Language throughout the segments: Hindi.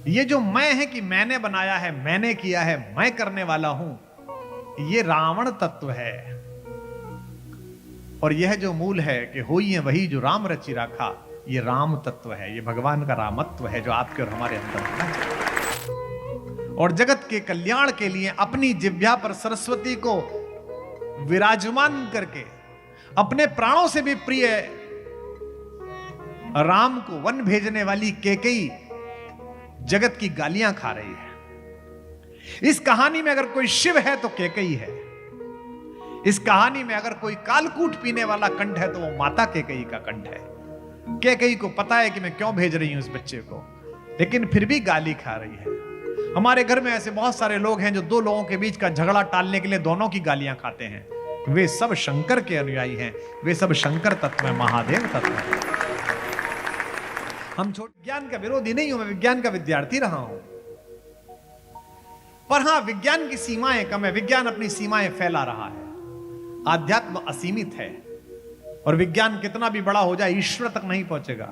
ये जो मैं है कि मैंने बनाया है, मैंने किया है, मैं करने वाला हूं, ये रावण तत्व है। और यह जो मूल है कि होई है वही जो राम रचि राखा, ये राम तत्व है, ये भगवान का रामत्व है जो आपके और हमारे अंदर है। और जगत के कल्याण के लिए अपनी जिह्वा पर सरस्वती को विराजमान करके अपने प्राणों से भी प्रिय राम को वन भेजने वाली कैकेयी जगत की गालियां खा रही है। इस कहानी में अगर कोई शिव है तो कैकेयी है। इस कहानी में अगर कोई कालकूट पीने वाला कंठ है तो वो माता कैकेयी का कंठ है। कैकेयी को पता है कि मैं क्यों भेज रही हूं इस बच्चे को, लेकिन फिर भी गाली खा रही है। हमारे घर में ऐसे बहुत सारे लोग हैं जो दो लोगों के बीच का झगड़ा टालने के लिए दोनों की गालियां खाते हैं। वे सब शंकर के अनुयायी हैं, वे सब शंकर तत्व में, महादेव तत्व है। हम विज्ञान का विरोधी नहीं हूं, मैं विज्ञान का विद्यार्थी रहा हूं, पर हां विज्ञान की सीमाएं कम है। विज्ञान अपनी सीमाएं फैला रहा है। आध्यात्म असीमित है और विज्ञान कितना भी बड़ा हो जाए ईश्वर तक नहीं पहुंचेगा।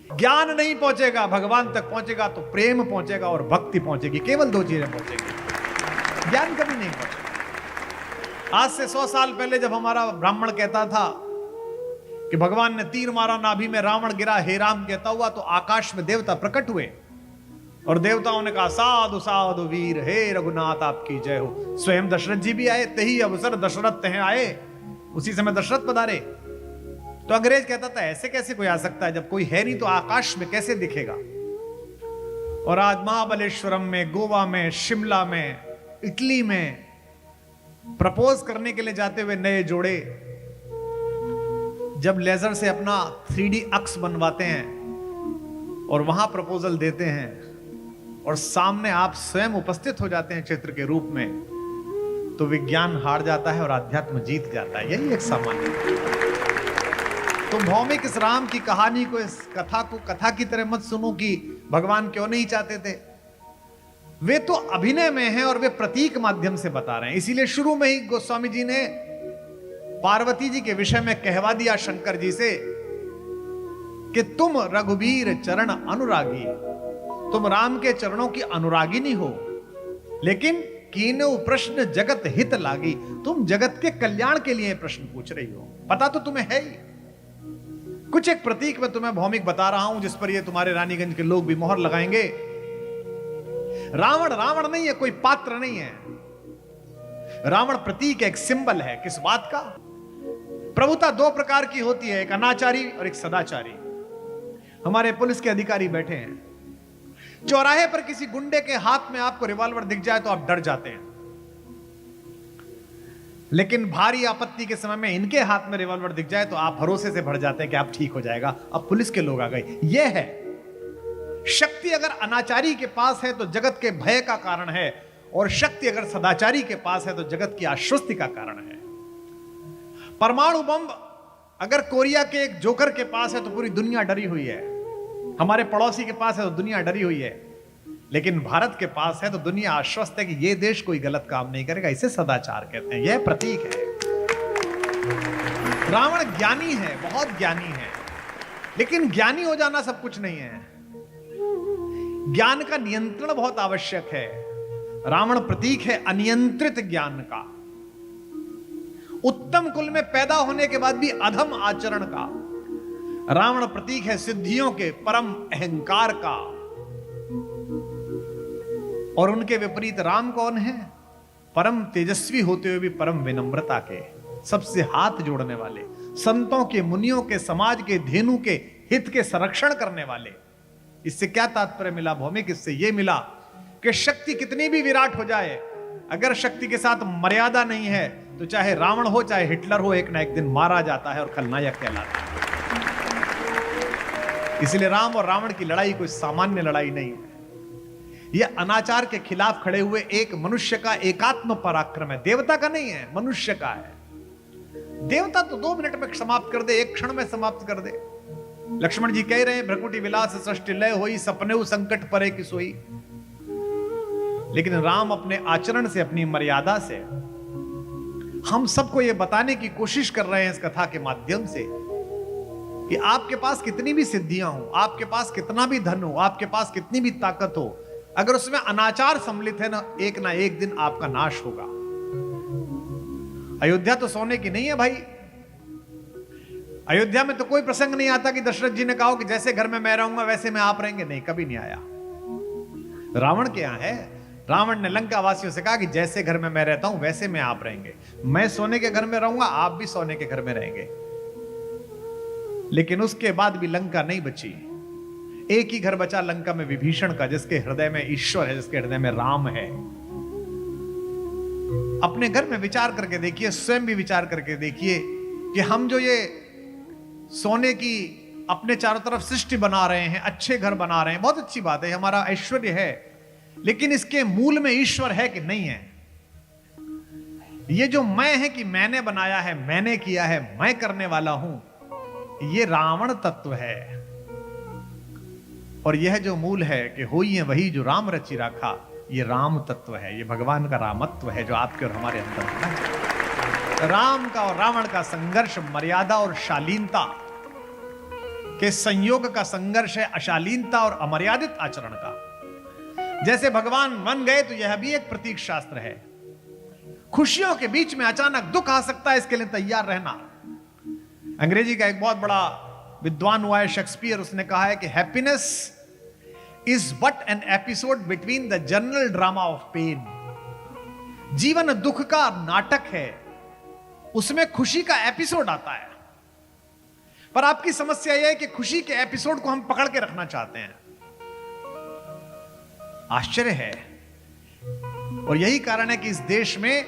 ज्ञान नहीं पहुंचेगा, भगवान तक पहुंचेगा तो प्रेम पहुंचेगा और भक्ति पहुंचेगी। केवल दो चीजें पहुंचेगी, ज्ञान कभी नहीं पहुंचेगा। आज से 100 साल पहले जब हमारा ब्राह्मण कहता था कि भगवान ने तीर मारा नाभि में, रावण गिरा, हे राम कहता हुआ, तो आकाश में देवता प्रकट हुए और देवताओं ने कहा साधु साधु वीर, हे रघुनाथ आपकी जय हो। स्वयं दशरथ जी भी आए, तही अवसर दशरथ तह आए, उसी समय दशरथ पधारे। तो अंग्रेज कहता था ऐसे कैसे कोई आ सकता है, जब कोई है नहीं तो आकाश में कैसे दिखेगा। और आज महाबलेश्वरम में, गोवा में, शिमला में, इटली में प्रपोज करने के लिए जाते हुए नए जोड़े जब लेजर से अपना 3D अक्स बनवाते हैं और वहां प्रपोजल देते हैं और सामने आप स्वयं उपस्थित हो जाते हैं चित्र के रूप में, तो विज्ञान हार जाता है और अध्यात्म जीत जाता है। यही एक सामान्य। तुम भौमिक इस राम की कहानी को, इस कथा को कथा की तरह मत सुनो कि भगवान क्यों नहीं चाहते थे। वे तो अभिनय में हैं और वे प्रतीक माध्यम से बता रहे हैं। इसीलिए शुरू में ही गोस्वामी जी ने पार्वती जी के विषय में कहवा दिया शंकर जी से कि तुम रघुबीर चरण अनुरागी, तुम राम के चरणों की अनुरागिनी हो, लेकिन कीनो प्रश्न जगत हित लागी, तुम जगत के कल्याण के लिए प्रश्न पूछ रही हो। पता तो तुम्हें है ही। कुछ एक प्रतीक मैं तुम्हें भौमिक बता रहा हूं जिस पर ये तुम्हारे रानीगंज के लोग भी मोहर लगाएंगे। रावण रावण नहीं है, कोई पात्र नहीं है। रावण प्रतीक है, एक सिंबल है। किस बात का? प्रभुता दो प्रकार की होती है, एक अनाचारी और एक सदाचारी। हमारे पुलिस के अधिकारी बैठे हैं, चौराहे पर किसी गुंडे के हाथ में आपको रिवॉल्वर दिख जाए तो आप डर जाते हैं, लेकिन भारी आपत्ति के समय में इनके हाथ में रिवॉल्वर दिख जाए तो आप भरोसे से भर जाते हैं कि आप ठीक हो जाएगा, अब पुलिस के लोग आ गए। यह है शक्ति। अगर अनाचारी के पास है तो जगत के भय का कारण है, और शक्ति अगर सदाचारी के पास है तो जगत की आश्वस्ति का कारण है। परमाणु बम अगर कोरिया के एक जोकर के पास है तो पूरी दुनिया डरी हुई है। हमारे पड़ोसी के पास है तो दुनिया डरी हुई है, लेकिन भारत के पास है तो दुनिया आश्वस्त है कि यह देश कोई गलत काम नहीं करेगा। इसे सदाचार कहते हैं, यह प्रतीक है। रावण ज्ञानी है, बहुत ज्ञानी है, लेकिन ज्ञानी हो जाना सब कुछ नहीं है। ज्ञान का नियंत्रण बहुत आवश्यक है। रावण प्रतीक है अनियंत्रित ज्ञान का, उत्तम कुल में पैदा होने के बाद भी अधम आचरण का। रावण प्रतीक है सिद्धियों के, परम अहंकार का। और उनके विपरीत राम कौन है? परम तेजस्वी होते हुए भी परम विनम्रता के, सबसे हाथ जोड़ने वाले, संतों के, मुनियों के, समाज के, धेनु के हित के संरक्षण करने वाले। इससे क्या तात्पर्य मिला भौमिक? इससे यह मिला कि शक्ति कितनी भी विराट हो जाए, अगर शक्ति के साथ मर्यादा नहीं है तो चाहे रावण हो चाहे हिटलर हो, एक ना एक दिन मारा जाता है और खलनायक कहलाता है। इसलिए राम और रावण की लड़ाई कोई सामान्य लड़ाई नहीं है। यह अनाचार के खिलाफ खड़े हुए एक मनुष्य का एकात्म पराक्रम है। देवता का नहीं है, मनुष्य का है। देवता तो 2 मिनट में समाप्त कर दे, एक क्षण में समाप्त कर दे। लक्ष्मण जी कह रहे हैं भ्रकुटी विलास सृष्टि लय होई, सपने संकट परे की सोई। लेकिन राम अपने आचरण से, अपनी मर्यादा से हम सबको यह बताने की कोशिश कर रहे हैं इस कथा के माध्यम से कि आपके पास कितनी भी सिद्धियां हो, आपके पास कितना भी धन हो, आपके पास कितनी भी ताकत हो, अगर उसमें अनाचार सम्मिलित है ना एक दिन आपका नाश होगा। अयोध्या तो सोने की नहीं है भाई। अयोध्या में तो कोई प्रसंग नहीं आता कि दशरथ जी ने कहा कि जैसे घर में मैं रहूंगा वैसे में आप रहेंगे, नहीं, कभी नहीं आया। रावण के यहां है। रावण ने लंका वासियों से कहा कि जैसे घर में मैं रहता हूं वैसे में आप रहेंगे, मैं सोने के घर में रहूंगा, आप भी सोने के घर में रहेंगे। लेकिन उसके बाद भी लंका नहीं बची। एक ही घर बचा लंका में, विभीषण का, जिसके हृदय में ईश्वर है, जिसके हृदय में राम है। अपने घर में विचार करके देखिए, स्वयं भी विचार करके देखिए कि हम जो ये सोने की अपने चारों तरफ सृष्टि बना रहे हैं, अच्छे घर बना रहे हैं, बहुत अच्छी बात है, हमारा ऐश्वर्य है, लेकिन इसके मूल में ईश्वर है कि नहीं है? ये जो मैं है कि मैंने बनाया है, मैंने किया है, मैं करने वाला हूं, ये रावण तत्व है। और यह जो मूल है कि होई है वही जो राम रचि राखा, ये राम तत्व है, ये भगवान का रामत्व है जो आपके और हमारे अंदर है। राम का और रावण का संघर्ष मर्यादा और शालीनता के संयोग का संघर्ष है, अशालीनता और अमर्यादित आचरण का। जैसे भगवान बन गए तो यह भी एक प्रतीक शास्त्र है। खुशियों के बीच में अचानक दुख आ सकता है, इसके लिए तैयार रहना। अंग्रेजी का एक बहुत बड़ा विद्वान हुआ है शेक्सपियर, उसने कहा है कि happiness is but an episode between the general drama of pain. जीवन दुख का नाटक है, उसमें खुशी का एपिसोड आता है। पर आपकी समस्या यह है कि खुशी के एपिसोड को हम पकड़ के रखना चाहते हैं। आश्चर्य है। और यही कारण है कि इस देश में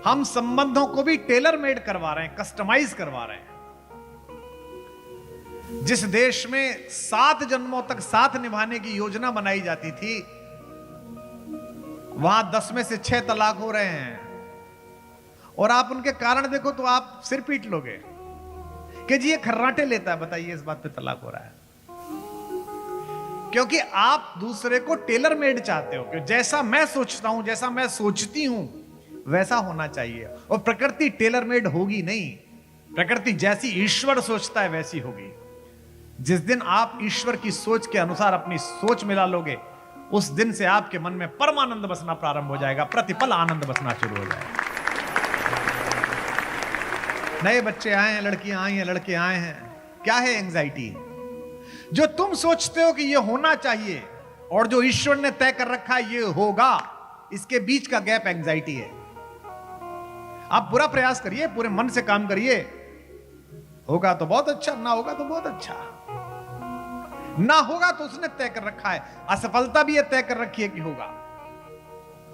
हम संबंधों को भी टेलर मेड करवा रहे हैं, कस्टमाइज करवा रहे हैं। जिस देश में 7 जन्मों तक साथ निभाने की योजना बनाई जाती थी, वहां 10 में से 6 तलाक हो रहे हैं। और आप उनके कारण देखो तो आप सिर पीट लोगे कि जी ये खर्राटे लेता है, बताइए इस बात पे तलाक हो रहा है। क्योंकि आप दूसरे को टेलर मेड चाहते हो कि जैसा मैं सोचता हूं, जैसा मैं सोचती हूं वैसा होना चाहिए। और प्रकृति टेलर मेड होगी नहीं, प्रकृति जैसी ईश्वर सोचता है वैसी होगी। जिस दिन आप ईश्वर की सोच के अनुसार अपनी सोच मिला लोगे, उस दिन से आपके मन में परमानंद बसना प्रारंभ हो जाएगा, प्रतिपल आनंद बसना शुरू हो जाएगा। नए बच्चे आए हैं, लड़कियां आई हैं, लड़के आए हैं, क्या है एंजाइटी? जो तुम सोचते हो कि ये होना चाहिए और जो ईश्वर ने तय कर रखा है ये होगा, इसके बीच का गैप एंजाइटी है। आप पूरा प्रयास करिए, पूरे मन से काम करिए, होगा तो बहुत अच्छा, ना होगा तो बहुत अच्छा। ना होगा तो उसने तय कर रखा है, असफलता भी ये तय कर रखी है कि होगा।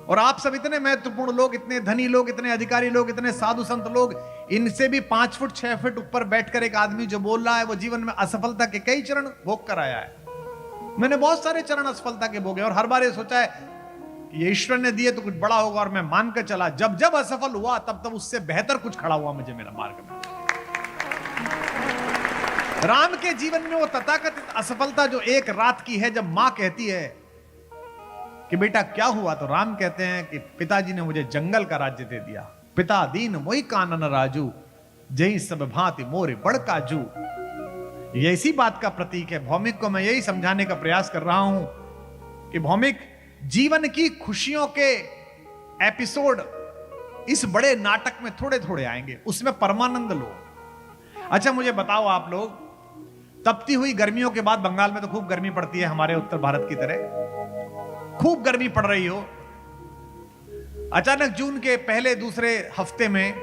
और आप सब इतने महत्वपूर्ण लोग, इतने धनी लोग, इतने अधिकारी लोग, इतने साधु संत लोग, इनसे भी 5 फुट 6 फुट ऊपर बैठकर एक आदमी जो बोल रहा है वो जीवन में असफलता के कई चरण भोग कर आया है। मैंने बहुत सारे चरण असफलता के भोगे और हर बार ये सोचा है कि ये ईश्वर ने दिए तो कुछ बड़ा होगा, और मैं मानकर चला। जब जब असफल हुआ तब तब उससे बेहतर कुछ खड़ा हुआ मुझे मेरा मार्ग में। राम के जीवन में वो तथाकथित असफलता जो एक रात की है, जब मां कहती है कि बेटा क्या हुआ, तो राम कहते हैं कि पिताजी ने मुझे जंगल का राज्य दे दिया। पिता दीन मोई कानन राजू, जही सब भांति मोरे बड़का जू। ये इसी बात का प्रतीक है। भौमिक को मैं यही समझाने का प्रयास कर रहा हूं कि भौमिक, जीवन की खुशियों के एपिसोड इस बड़े नाटक में थोड़े थोड़े आएंगे, उसमें परमानंद लो। अच्छा मुझे बताओ आप लोग, तपती हुई गर्मियों के बाद, बंगाल में तो खूब गर्मी पड़ती है हमारे उत्तर भारत की तरह, खूब गर्मी पड़ रही हो, अचानक जून के पहले दूसरे हफ्ते में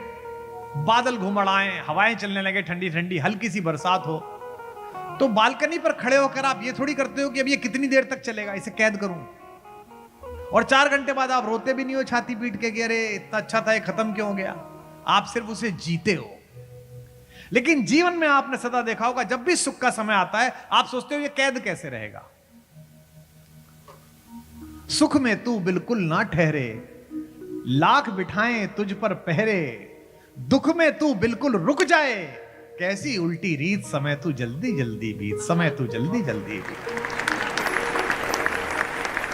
बादल घुमड़ आए, हवाएं चलने लगे ठंडी ठंडी, हल्की सी बरसात हो, तो बालकनी पर खड़े होकर आप ये थोड़ी करते हो कि अब ये कितनी देर तक चलेगा, इसे कैद करूं। और 4 घंटे बाद आप रोते भी नहीं हो छाती पीट के कि अरे इतना अच्छा था, ये खत्म क्यों हो गया। आप सिर्फ उसे जीते हो। लेकिन जीवन में आपने सदा देखा होगा, जब भी सुख का समय आता है आप सोचते हो ये कैद कैसे रहेगा। सुख में तू बिल्कुल ना ठहरे, लाख बिठाएं तुझ पर पहरे, दुख में तू बिल्कुल रुक जाए, कैसी उल्टी रीत, समय तू जल्दी जल्दी बीत, समय तू जल्दी जल्दी बीत।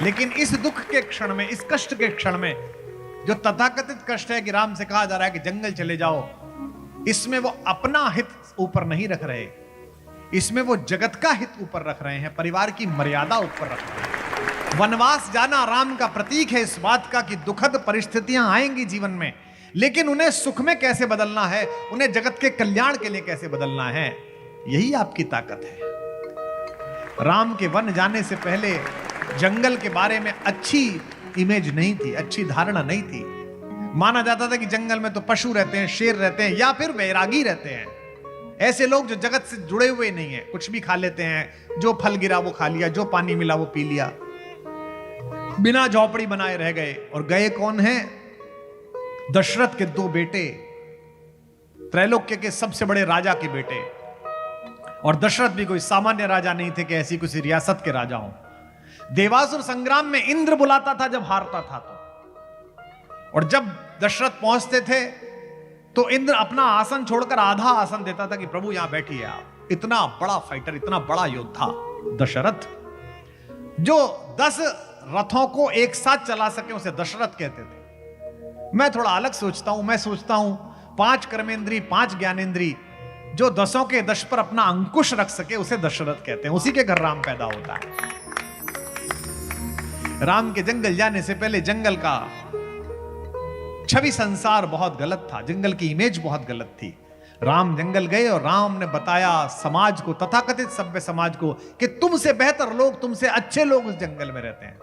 लेकिन इस दुख के क्षण में, इस कष्ट के क्षण में, जो तथाकथित कष्ट है कि राम से कहा जा रहा है कि जंगल चले जाओ, इसमें वो अपना हित ऊपर नहीं रख रहे, इसमें वो जगत का हित ऊपर रख रहे हैं, परिवार की मर्यादा ऊपर रख रहे हैं। वनवास जाना राम का प्रतीक है इस बात का कि दुखद परिस्थितियां आएंगी जीवन में, लेकिन उन्हें सुख में कैसे बदलना है, उन्हें जगत के कल्याण के लिए कैसे बदलना है, यही आपकी ताकत है। राम के वन जाने से पहले जंगल के बारे में अच्छी इमेज नहीं थी, अच्छी धारणा नहीं थी। माना जाता था कि जंगल में तो पशु रहते हैं, शेर रहते हैं, या फिर वैरागी रहते हैं, ऐसे लोग जो जगत से जुड़े हुए नहीं है, कुछ भी खा लेते हैं, जो फल गिरा वो खा लिया, जो पानी मिला वो पी लिया, बिना झोपड़ी बनाए रह गए। और गए कौन है? दशरथ के 2 बेटे, त्रैलोक्य के सबसे बड़े राजा के बेटे। और दशरथ भी कोई सामान्य राजा नहीं थे कि ऐसी किसी रियासत के राजा हों। देवासुर संग्राम में इंद्र बुलाता था जब हारता था तो, और जब दशरथ पहुंचते थे तो इंद्र अपना आसन छोड़कर आधा आसन देता था कि प्रभु यहां बैठिए आप। इतना बड़ा फाइटर, इतना बड़ा योद्धा दशरथ, जो 10 रथों को एक साथ चला सके उसे दशरथ कहते थे। मैं थोड़ा अलग सोचता हूं, मैं सोचता हूं 5 कर्मेंद्री 5 ज्ञानेंद्री, जो 10 के 10 पर अपना अंकुश रख सके उसे दशरथ कहते हैं। उसी के घर राम पैदा होता है। राम के जंगल जाने से पहले जंगल का छवि संसार बहुत गलत था, जंगल की इमेज बहुत गलत थी। राम जंगल गए और राम ने बताया समाज को, तथाकथित सभ्य समाज को, कि तुमसे बेहतर लोग, तुमसे अच्छे लोग उस जंगल में रहते हैं।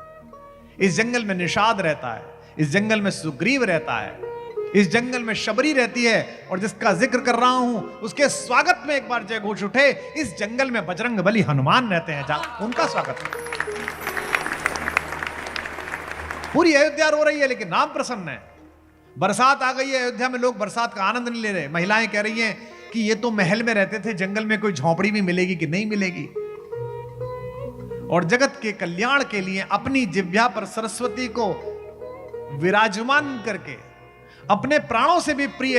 इस जंगल में निषाद रहता है, इस जंगल में सुग्रीव रहता है, इस जंगल में शबरी रहती है, और जिसका जिक्र कर रहा हूं उसके स्वागत में एक बार जय घोष उठे, इस जंगल में बजरंग बली हनुमान रहते हैं, उनका स्वागत। पूरी अयोध्या रो रही है लेकिन राम प्रसन्न है। बरसात आ गई है अयोध्या में, लोग बरसात का आनंद नहीं ले रहे। महिलाएं कह रही हैं कि ये तो महल में रहते थे, जंगल में कोई झोपड़ी भी मिलेगी कि नहीं मिलेगी। और जगत के कल्याण के लिए अपनी जिह्वा पर सरस्वती को विराजमान करके अपने प्राणों से भी प्रिय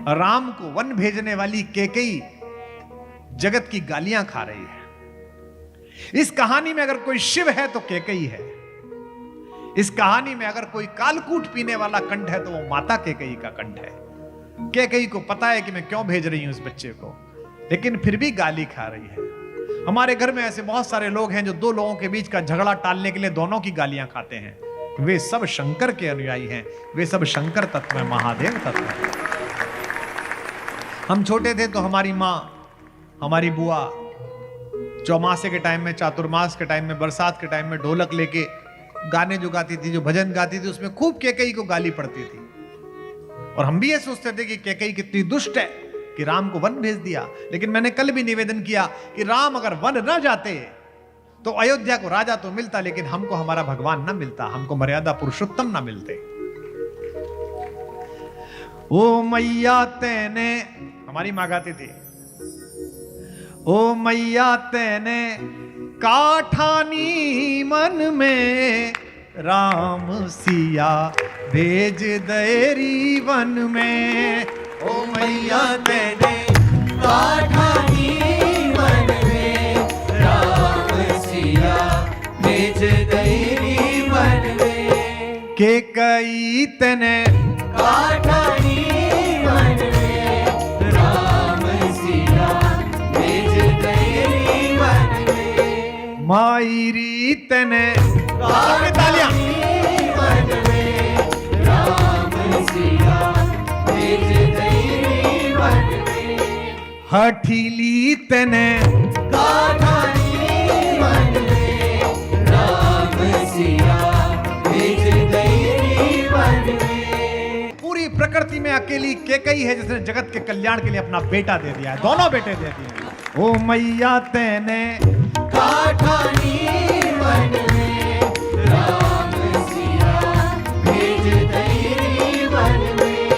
राम को वन भेजने वाली कैकेयी जगत की गालियां खा रही है। इस कहानी में अगर कोई शिव है तो कैकेयी है। इस कहानी में अगर कोई कालकूट पीने वाला कंठ है तो वो माता कैकेयी का कंठ है। कैकेयी को पता है कि मैं क्यों भेज रही हूं इस बच्चे को, लेकिन फिर भी गाली खा रही है। हमारे घर में ऐसे बहुत सारे लोग हैं जो 2 लोगों के बीच का झगड़ा टालने के लिए दोनों की गालियां खाते हैं। वे सब शंकर के अनुयायी हैं, वे सब शंकर तत्व है, महादेव तत्व है। हम छोटे थे तो हमारी माँ, हमारी बुआ चौमासे के टाइम में, चातुर्मास के टाइम में, बरसात के टाइम में ढोलक लेके गाने जो गाती थी, जो भजन गाती थी, उसमें खूब कैकेयी को गाली पड़ती थी। और हम भी ये सोचते थे कि कैकेयी कितनी दुष्ट है कि राम को वन भेज दिया। लेकिन मैंने कल भी निवेदन किया कि राम अगर वन न जाते तो अयोध्या को राजा तो मिलता, लेकिन हमको हमारा भगवान न मिलता, हमको मर्यादा पुरुषोत्तम न मिलते। ओ मैया तेने, हमारी मां गाती थी, ओ मैया तेने काठानी मन में, राम सिया भेज देरी वन में। ओ मैया तेने काठानी मन में, राम सिया भेज देरी वन में। कैकेयी तेने काठानी मन में, राम सिया भेज देरी वन में। माई रीत ने तालियां मन में, राम सिया भेज देरी वन में। हठीली तने काठानी मन में, राम सिया भेज देरी वन में। पूरी प्रकृति में अकेली कैकेयी है जिसने जगत के कल्याण के लिए अपना बेटा दे दिया है, दोनों बेटे दे दिए। ओ मैया तेने काठानी मन में, राम सिया भेज देरी वन में।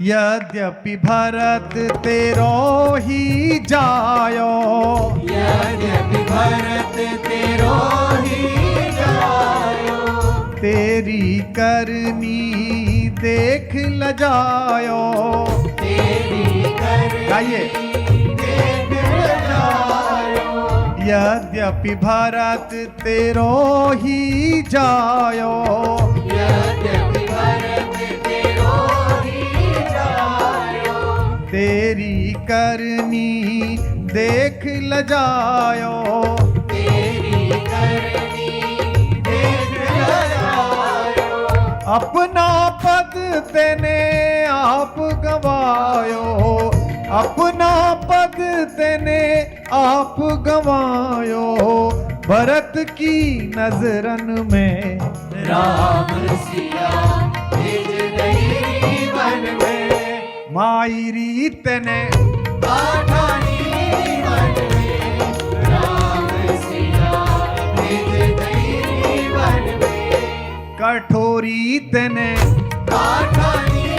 यद्यपि भरत तेरो ही जायो, यद्यपि भरत तेरो ही जायो, तेरी करनी देख ल जायो, तेरी करनी देख ल जायो। यद्यपि भरत तेरो ही जायो, यद्यपि भरत तेरो ही जायो, करनी देख ल जायो तेरी अपना पद तेने आप गवायो, अपना पद तेने आप गवायो, भरत की नजरन में राम सिया भेज दई वन में, माई रीत ने पाठानी वन में, राम सिया भेज दई वन में, कठोरी तेने पाठानी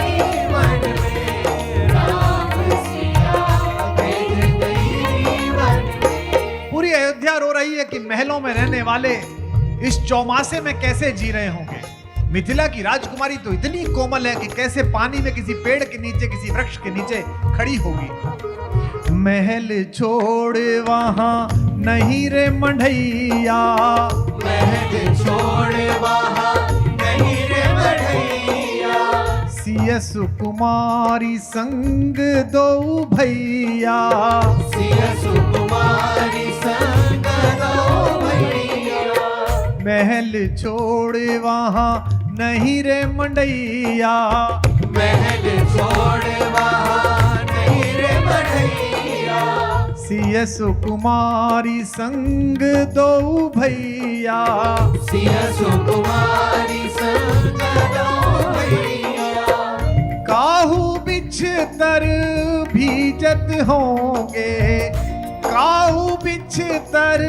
वन में, राम सिया भेज दई वन में। पूरी अयोध्या रो रही है कि महलों में रहने वाले इस चौमासे में कैसे जी रहे होंगे। मिथिला की राजकुमारी तो इतनी कोमल है कि कैसे पानी में किसी पेड़ के नीचे, किसी वृक्ष के नीचे खड़ी होगी। महल छोड़ वहां नहीं रे मढ़ैया, महल छोड़ वहां नहीं रे बढ़ैया, सिय सुकुमारी संग दो भैया, सिया सुकुमारी संग दो भैया, महल छोड़ वहां नहीं रे मंडैया, महल छोड़ वहां नहीं रे बढ़ैया, सिय सुकुमारी संग दो भैया, सिया सुकुमारी संग दो भैया, काहू बिछतर भीजत होंगे, काहू बिछतर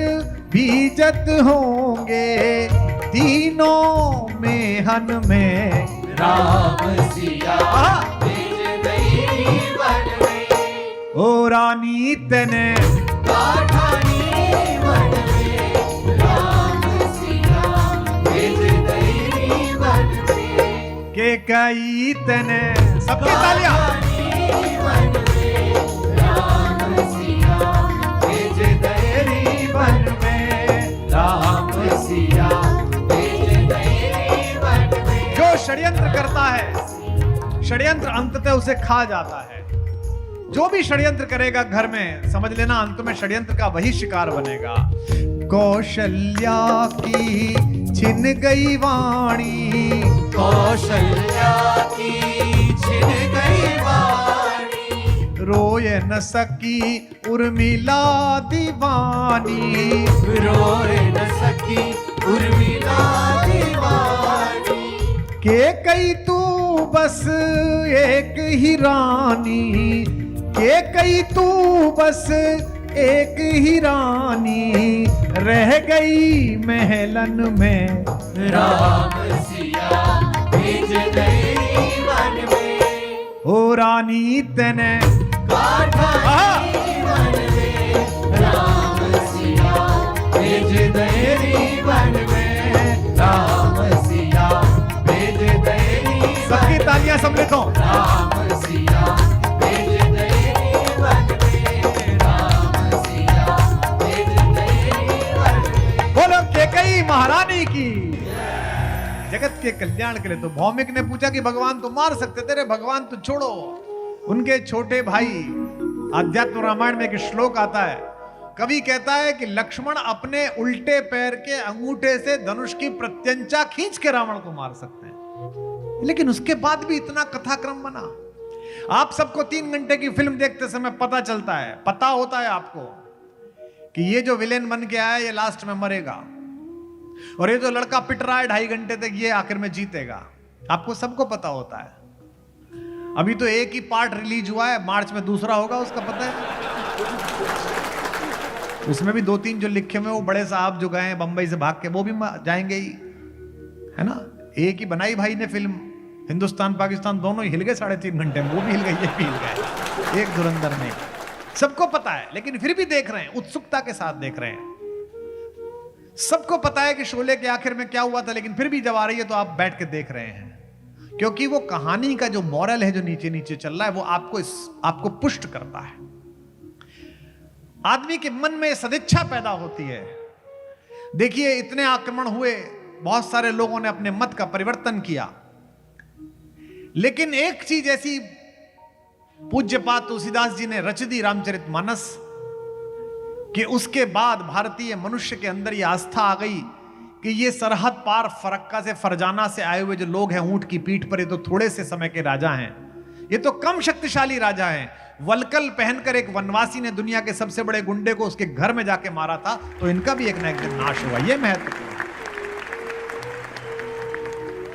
भीजत होंगे, तीनों मेहन में राम सिया भेज दई वन में, ओ रानी तने पाठानी वन में, राम सिया भेज दई वन में, के कई तने सबकी तालियां, पाठानी वन में, राम सिया भेज दई वन में, राम सिया भेज दई वन में। जो षड्यंत्र करता है, षड्यंत्र अंततः उसे खा जाता है। जो भी षड्यंत्र करेगा घर में, समझ लेना अंत में षड्यंत्र का वही शिकार बनेगा। कौशल्या की छिन गई वाणी, कौशल्या की छिन गई वाणी, रोए न सकी उर्मिला दीवानी, रोए न सकी उर्मिला दीवानी, के कई तू बस एक ही रानी, के कई तू बस एक ही रानी, रह गई महलन में राम सिया भेज दई वन में, ओ रानी तने पाठानी वन में, राम सिया भेज दई वन में, राम सिया भेज दई सबकी तालियां सब लिखो। राम सिया भेज दई वन में, राम सिया भेज दई वन में। बोलो केकई महारानी की। जगत के कल्याण के लिए। तो भौमिक ने पूछा कि भगवान तो मार सकते थे रे, भगवान तो छोड़ो। उनके छोटे भाई, आध्यात्म रामायण में एक श्लोक आता है, कवि कहता है कि लक्ष्मण अपने उल्टे पैर के अंगूठे से धनुष की प्रत्यंचा खींच के रावण को मार सकते हैं, लेकिन उसके बाद भी इतना कथाक्रम बना। आप सबको 3 घंटे की फिल्म देखते समय पता चलता है, पता होता है आपको कि ये जो विलेन बन के आया ये लास्ट में मरेगा, और ये जो लड़का पिट रहा है 2.5 घंटे तक ये आखिर में जीतेगा। आपको सबको पता होता है। अभी तो एक ही पार्ट रिलीज हुआ है, मार्च में दूसरा होगा, उसका पता है। उसमें भी 2-3 जो लिखे हुए वो बड़े साहब जो गए हैं बंबई से भाग के, वो भी जाएंगे ही, है ना। एक ही बनाई भाई ने फिल्म, हिंदुस्तान पाकिस्तान दोनों ही हिल गए 3.5 घंटे में, वो भी हिल गए, ये भी हिल गए, एक धुरंधर में। सबको पता है, लेकिन फिर भी देख रहे हैं, उत्सुकता के साथ देख रहे हैं। सबको पता है कि शोले के आखिर में क्या हुआ था, लेकिन फिर भी जब आ रही है तो आप बैठ के देख रहे हैं, क्योंकि वो कहानी का जो मॉरल है, जो नीचे नीचे चल रहा है, वो आपको पुष्ट करता है। आदमी के मन में सदिच्छा पैदा होती है। देखिए, इतने आक्रमण हुए, बहुत सारे लोगों ने अपने मत का परिवर्तन किया, लेकिन एक चीज ऐसी पूज्यपाद तुलसीदास जी ने रच दी रामचरितमानस, कि उसके बाद भारतीय मनुष्य के अंदर यह आस्था आ गई कि ये सरहद पार फरक्का से फरजाना से आए हुए जो लोग हैं ऊंट की पीठ पर, ये तो थोड़े से समय के राजा हैं, ये तो कम शक्तिशाली राजा हैं। वलकल पहनकर एक वनवासी ने दुनिया के सबसे बड़े गुंडे को उसके घर में जाके मारा था, तो इनका भी एक ना एक दिन नाश हुआ। ये महत्वपूर्ण है।